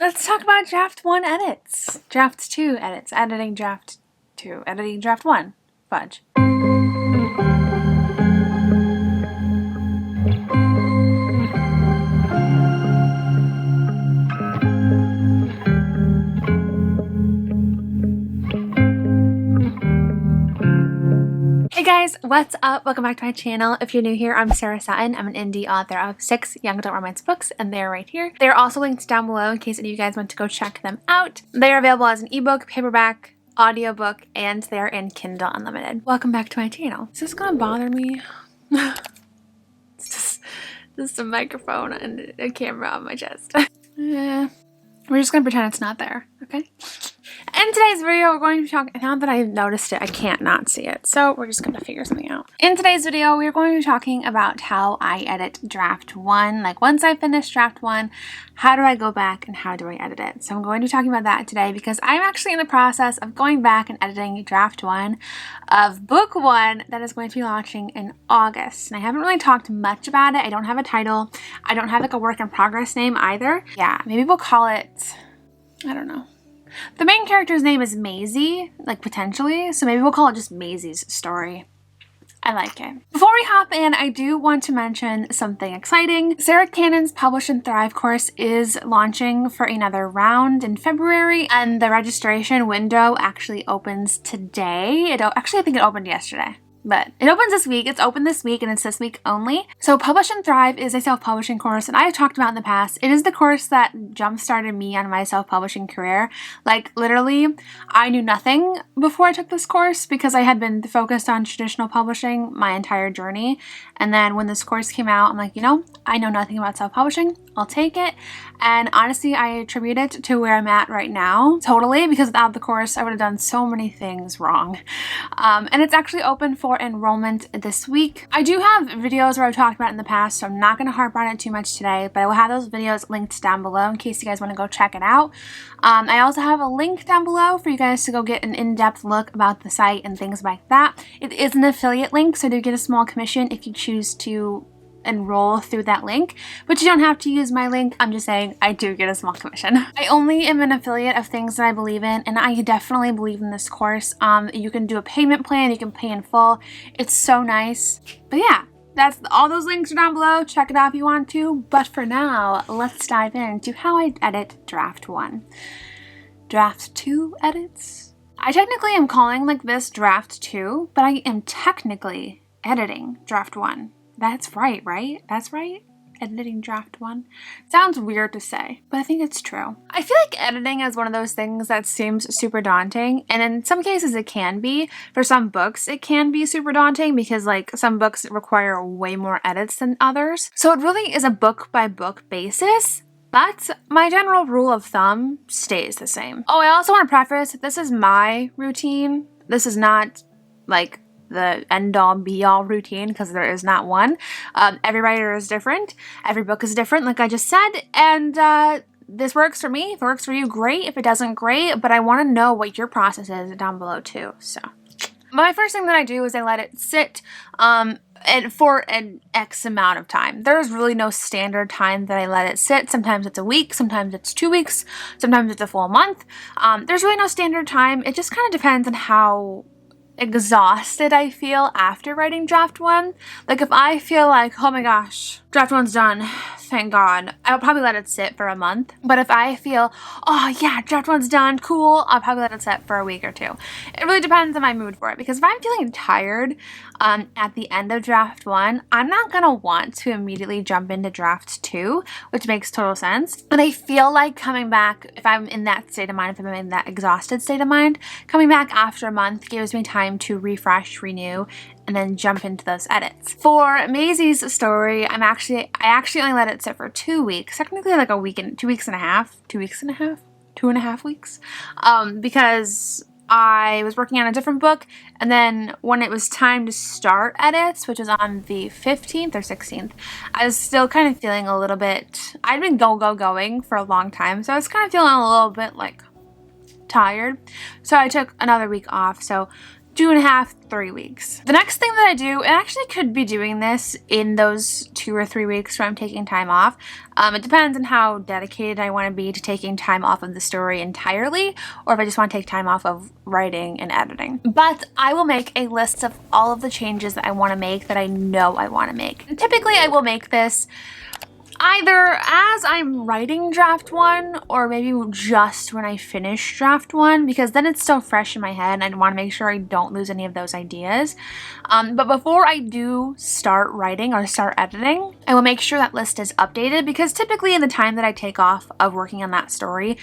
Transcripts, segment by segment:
Let's talk about draft 1 edits. Draft 2 edits. Editing draft 2. Editing draft 1. Fudge. Hey guys, what's up? Welcome back to my channel. If you're new here, I'm Sarah Sutton. I'm an indie author of 6 young adult romance books, and they're right here. They're also linked down below in case any of you guys want to go check them out. They are available as an ebook, paperback, audiobook, and they're in Kindle Unlimited. Welcome back to my channel. Is this gonna bother me? It's just a microphone and a camera on my chest. Yeah. We're just gonna pretend it's not there, okay? In today's video, we're going to be talking, now that I've noticed it, I can't not see it, so we're just going to figure something out. In today's video, we're going to be talking about how I edit draft 1. Like, once I finish draft 1, how do I go back and how do I edit it? So I'm going to be talking about that today because I'm actually in the process of going back and editing draft 1 of book 1 that is going to be launching in August. And I haven't really talked much about it. I don't have a title. I don't have like a work in progress name either. Yeah, maybe we'll call it, I don't know. The main character's name is Maisie, like potentially, so maybe we'll call it just Maisie's story. I like it. Before we hop in, I do want to mention something exciting. Sarah Cannon's Publish and Thrive course is launching for another round in February, and the registration window actually opens today. Actually, I think it opened yesterday. But it opens this week. It's open this week and it's this week only. So Publish and Thrive is a self-publishing course and I've talked about in the past. It is the course that jump-started me on my self-publishing career. Like literally, I knew nothing before I took this course because I had been focused on traditional publishing my entire journey. And then when this course came out, I'm like, you know, I know nothing about self-publishing. I'll take it. And honestly, I attribute it to where I'm at right now. Totally, because without the course, I would have done so many things wrong. And it's actually open for enrollment this week. I do have videos where I've talked about it in the past, so I'm not going to harp on it too much today, but I will have those videos linked down below in case you guys want to go check it out. I also have a link down below for you guys to go get an in-depth look about the site and things like that. It is an affiliate link, so I do get a small commission if you choose to enroll through that link, but you don't have to use my link. I'm just saying I do get a small commission. I only am an affiliate of things that I believe in, and I definitely believe in this course. You can do a payment plan, you can pay in full. It's so nice. But yeah, all those links are down below. Check it out if you want to. But for now, let's dive into how I edit draft 1. Draft 2 edits. I technically am calling like this draft 2, but I am technically editing draft 1. That's right, right? That's right? Editing draft 1. Sounds weird to say, but I think it's true. I feel like editing is one of those things that seems super daunting, and in some cases it can be. For some books, it can be super daunting because like some books require way more edits than others. So it really is a book-by-book basis, but my general rule of thumb stays the same. Oh, I also want to preface, this is my routine. This is not like the end-all be-all routine because there is not one. Every writer is different. Every book is different, like I just said, and this works for me. If it works for you, great. If it doesn't, great, but I want to know what your process is down below too. So my first thing that I do is I let it sit for an X amount of time. There's really no standard time that I let it sit. Sometimes it's a week, sometimes it's 2 weeks, sometimes it's a full month. There's really no standard time. It just kind of depends on how exhausted I feel after writing draft 1. Like if I feel like, oh my gosh, draft 1's done, thank God, I'll probably let it sit for a month. But if I feel, oh yeah, draft 1's done, cool, I'll probably let it sit for a week or 2. It really depends on my mood for it, because if I'm feeling tired at the end of draft 1, I'm not gonna want to immediately jump into draft 2, which makes total sense. But I feel like coming back, if I'm in that state of mind, if I'm in that exhausted state of mind, coming back after a month gives me time to refresh, renew, and then jump into those edits. For Maisie's story, I actually only let it sit for 2 weeks, technically like a week and 2 weeks and a half, 2.5 weeks, because I was working on a different book, and then when it was time to start edits, which was on the 15th or 16th, I was still kind of feeling a little bit, I'd been going for a long time, so I was kind of feeling a little bit like tired, so I took another week off. So 2.5, 3 weeks. The next thing that I do, and I actually could be doing this in those 2 or 3 weeks where I'm taking time off. It depends on how dedicated I want to be to taking time off of the story entirely, or if I just want to take time off of writing and editing. But I will make a list of all of the changes that I want to make that I know I want to make. And typically I will make this either as I'm writing draft 1 or maybe just when I finish draft 1, because then it's still fresh in my head and I want to make sure I don't lose any of those ideas. But before I do start writing or start editing, I will make sure that list is updated, because typically in the time that I take off of working on that story,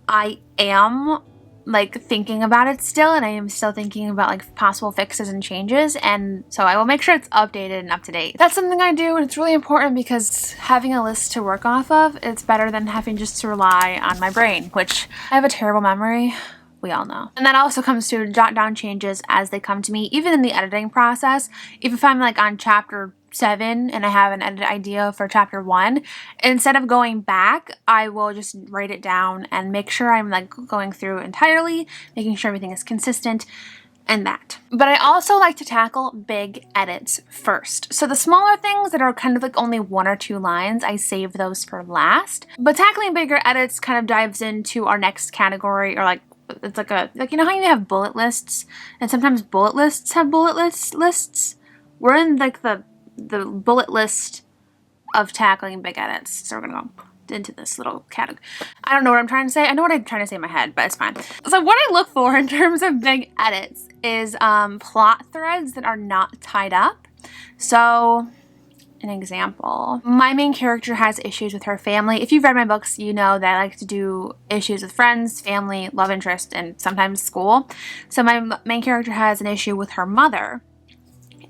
I am like thinking about it still, and I am still thinking about like possible fixes and changes, and so I will make sure it's updated and up to date. That's something I do, and it's really important because having a list to work off of, it's better than having just to rely on my brain, which I have a terrible memory. We all know. And that also comes to jot down changes as they come to me, even in the editing process. If I'm like on chapter 7 and I have an edit idea for chapter 1, instead of going back, I will just write it down and make sure I'm like going through entirely, making sure everything is consistent and that. But I also like to tackle big edits first. So the smaller things that are kind of like only 1 or 2 lines, I save those for last. But tackling bigger edits kind of dives into our next category, or like it's like you know how you have bullet lists, and sometimes bullet lists have bullet lists? We're in like the bullet list of tackling big edits. So we're gonna go into this little category. I don't know what I'm trying to say. I know what I'm trying to say in my head, but it's fine. So what I look for in terms of big edits is plot threads that are not tied up. So an example, my main character has issues with her family. If you've read my books, you know that I like to do issues with friends, family, love interest, and sometimes school. So my main character has an issue with her mother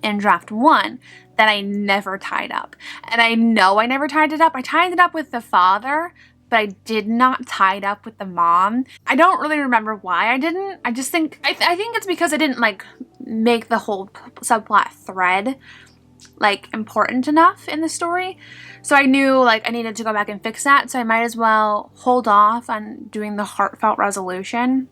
in draft 1 that I never tied up. And I know I never tied it up. I tied it up with the father, but I did not tie it up with the mom. I don't really remember why I didn't. I just think, I think it's because I didn't like make the whole subplot thread like important enough in the story. So I knew like I needed to go back and fix that. So I might as well hold off on doing the heartfelt resolution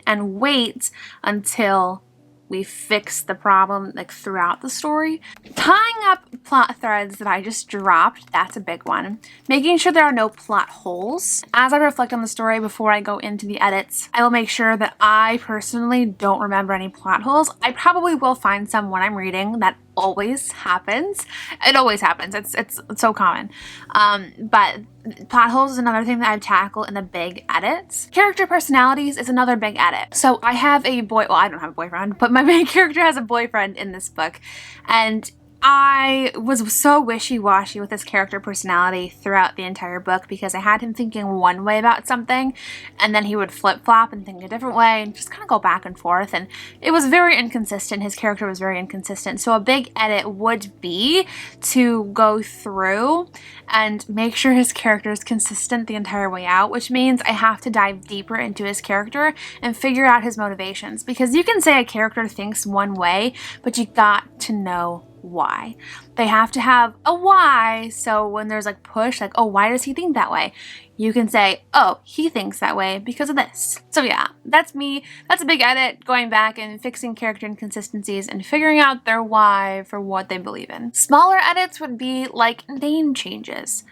and wait until we fix the problem like throughout the story. Tying up plot threads that I just dropped, that's a big one. Making sure there are no plot holes. As I reflect on the story before I go into the edits, I will make sure that I personally don't remember any plot holes. I probably will find some when I'm reading. That always happens. It always happens. It's so common. But plot holes is another thing that I tackle in the big edits. Character personalities is another big edit. So I have a well, I don't have a boyfriend, but my main character has a boyfriend in this book, and I was so wishy-washy with his character personality throughout the entire book because I had him thinking one way about something, and then he would flip-flop and think a different way and just kind of go back and forth, and it was very inconsistent. His character was very inconsistent. So a big edit would be to go through and make sure his character is consistent the entire way out, which means I have to dive deeper into his character and figure out his motivations, because you can say a character thinks one way, but you got to know why. They have to have a why, so when there's like push, like, oh, why does he think that way? You can say, oh, he thinks that way because of this. So yeah, that's me. That's a big edit, going back and fixing character inconsistencies and figuring out their why for what they believe in. Smaller edits would be like name changes.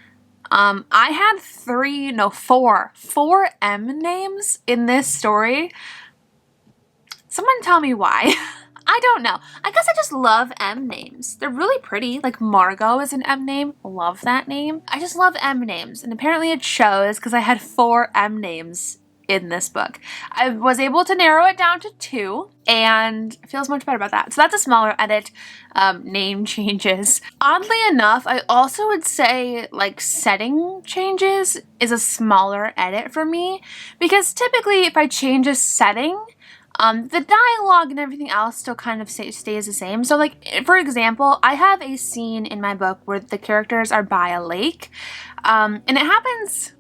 I had 4 M names in this story. Someone tell me why. I don't know. I guess I just love M names. They're really pretty. Like Margot is an M name. Love that name. I just love M names. And apparently it shows because I had 4 M names in this book. I was able to narrow it down to 2 and feels much better about that. So that's a smaller edit, name changes. Oddly enough, I also would say like setting changes is a smaller edit for me, because typically if I change a setting, the dialogue and everything else still kind of stays the same. So like, for example, I have a scene in my book where the characters are by a lake, and it happens,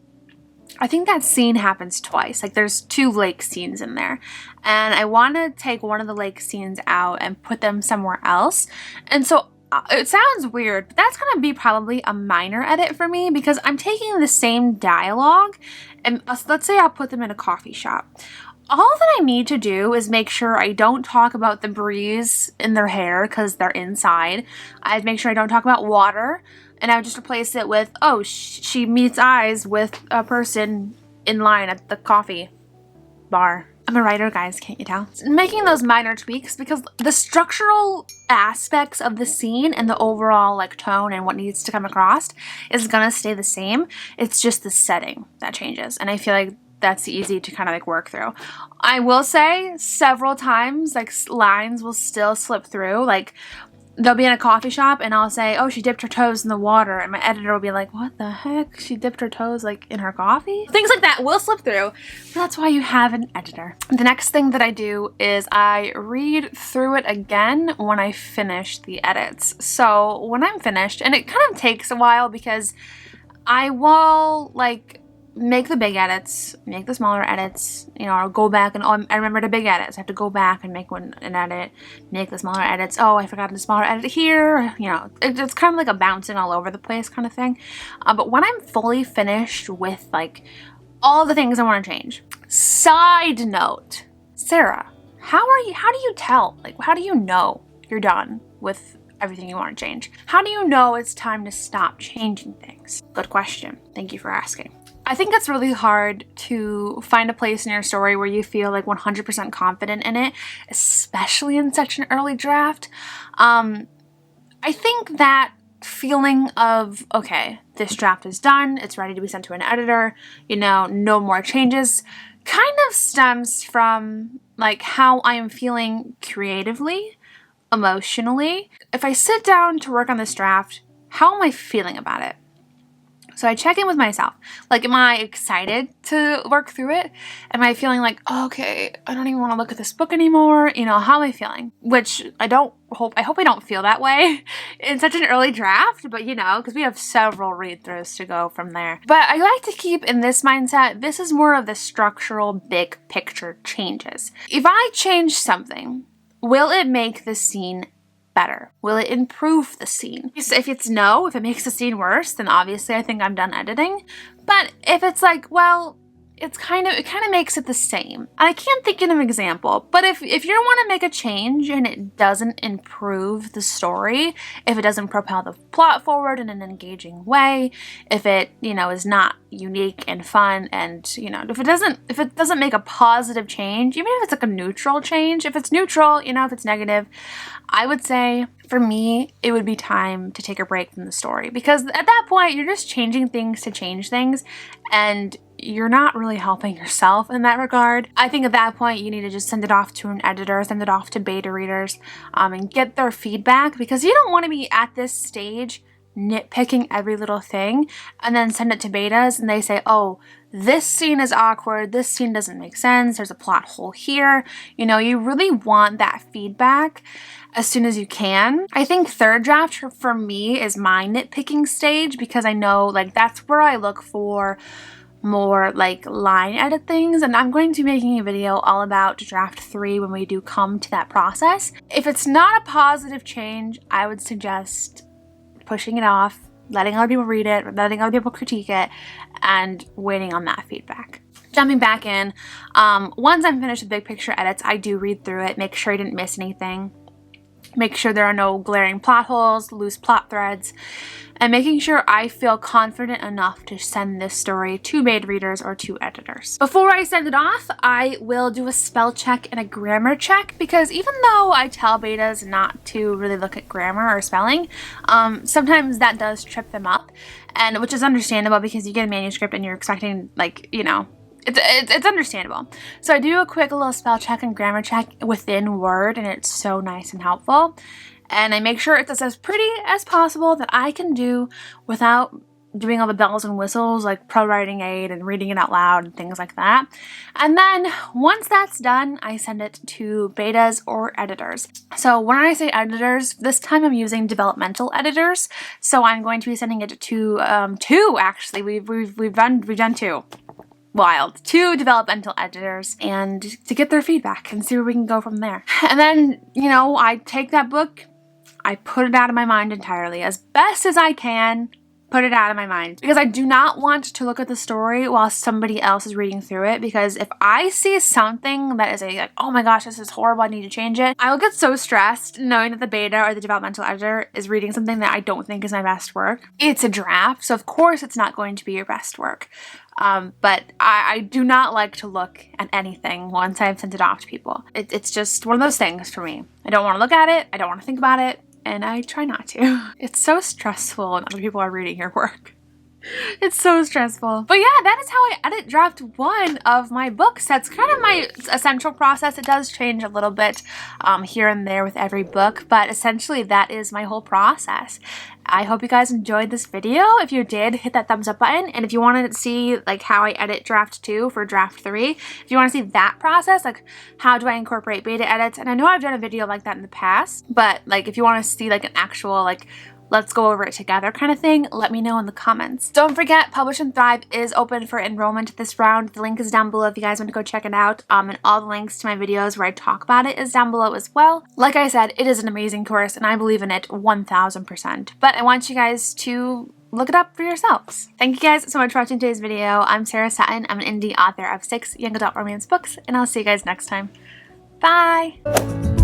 I think that scene happens twice. Like there's 2 lake scenes in there, and I want to take one of the lake scenes out and put them somewhere else. And so it sounds weird, but that's gonna be probably a minor edit for me, because I'm taking the same dialogue and let's say I'll put them in a coffee shop. All that I need to do is make sure I don't talk about the breeze in their hair because they're inside. I'd make sure I don't talk about water, and I would just replace it with, oh, she meets eyes with a person in line at the coffee bar. I'm a writer, guys, can't you tell? Making those minor tweaks because the structural aspects of the scene and the overall like tone and what needs to come across is gonna stay the same. It's just the setting that changes, and I feel like that's easy to kind of like work through. I will say several times like lines will still slip through. Like they'll be in a coffee shop and I'll say, oh, she dipped her toes in the water, and my editor will be like, what the heck? She dipped her toes like in her coffee? Things like that will slip through. That's why you have an editor. The next thing that I do is I read through it again when I finish the edits. So when I'm finished, and it kind of takes a while because I will like make the big edits, make the smaller edits, you know, I'll go back and, oh, I remembered a big edit, so I have to go back and make an edit, make the smaller edits, oh, I forgot the smaller edit here, you know, it's kind of like a bouncing all over the place kind of thing. But when I'm fully finished with like all the things I want to change, side note, Sarah, how do you tell, like, how do you know you're done with everything you want to change? How do you know it's time to stop changing things? Good question. Thank you for asking. I think it's really hard to find a place in your story where you feel like 100% confident in it, especially in such an early draft. I think that feeling of, okay, this draft is done, it's ready to be sent to an editor, you know, no more changes, kind of stems from like how I am feeling creatively, emotionally. If I sit down to work on this draft, how am I feeling about it? So I check in with myself. Like, am I excited to work through it? Am I feeling like, oh, okay, I don't even want to look at this book anymore? You know, how am I feeling? Which I hope I don't feel that way in such an early draft, but you know, because we have several read-throughs to go from there. But I like to keep in this mindset, this is more of the structural big picture changes. If I change something, will it make the scene better? Will it improve the scene? If it's no, if it makes the scene worse, then obviously I think I'm done editing. But if it's like, well, it kind of makes it the same. I can't think of an example, but if you want to make a change and it doesn't improve the story, if it doesn't propel the plot forward in an engaging way, if it, you know, is not unique and fun, and you know, if it doesn't make a positive change, even if it's like a neutral change, if it's neutral, you know, if it's negative, I would say for me, it would be time to take a break from the story, because at that point you're just changing things to change things and you're not really helping yourself in that regard. I think at that point you need to just send it off to an editor, send it off to beta readers, and get their feedback, because you don't want to be at this stage nitpicking every little thing and then send it to betas and they say, oh, this scene is awkward, this scene doesn't make sense, there's a plot hole here. You know, you really want that feedback as soon as you can. I think third draft for me is my nitpicking stage, because I know like that's where I look for more like line edit things, and I'm going to be making a video all about draft 3 when we do come to that process. If it's not a positive change, I would suggest pushing it off, letting other people read it, letting other people critique it, and waiting on that feedback. Jumping back in, once I'm finished with big picture edits, I do read through it, make sure I didn't miss anything, make sure there are no glaring plot holes, loose plot threads, and making sure I feel confident enough to send this story to beta readers or to editors. Before I send it off, I will do a spell check and a grammar check, because even though I tell betas not to really look at grammar or spelling, sometimes that does trip them up, and which is understandable because you get a manuscript and you're expecting, like, you know, it's understandable. So I do a quick little spell check and grammar check within Word, and it's so nice and helpful. And I make sure it's as pretty as possible that I can do without doing all the bells and whistles like pro writing aid and reading it out loud and things like that. And then once that's done, I send it to betas or editors. So when I say editors, this time I'm using developmental editors. So I'm going to be sending it to two actually. We've done two. Wild. 2 developmental editors, and to get their feedback and see where we can go from there. And then, you know, I take that book, I put it out of my mind entirely as best as I can, put it out of my mind, because I do not want to look at the story while somebody else is reading through it, because if I see something that is like, oh my gosh, this is horrible, I need to change it, I will get so stressed knowing that the beta or the developmental editor is reading something that I don't think is my best work. It's a draft, so of course it's not going to be your best work. But I do not like to look at anything once I've sent it off to people. It's just one of those things for me. I don't want to look at it, I don't want to think about it, and I try not to. It's so stressful when other people are reading your work. It's so stressful. But yeah, that is how I edit draft 1 of my books. That's kind of my essential process. It does change a little bit here and there with every book, but essentially that is my whole process. I hope you guys enjoyed this video. If you did, hit that thumbs up button. And if you wanted to see like how I edit draft 2 for draft 3, if you want to see that process, like how do I incorporate beta edits, and I know I've done a video like that in the past, but like if you want to see like an actual like let's go over it together kind of thing, let me know in the comments. Don't forget, Publish and Thrive is open for enrollment this round. The link is down below if you guys want to go check it out. And all the links to my videos where I talk about it is down below as well. Like I said, it is an amazing course and I believe in it 1000%. But I want you guys to look it up for yourselves. Thank you guys so much for watching today's video. I'm Sarah Sutton. I'm an indie author of 6 young adult romance books, and I'll see you guys next time. Bye!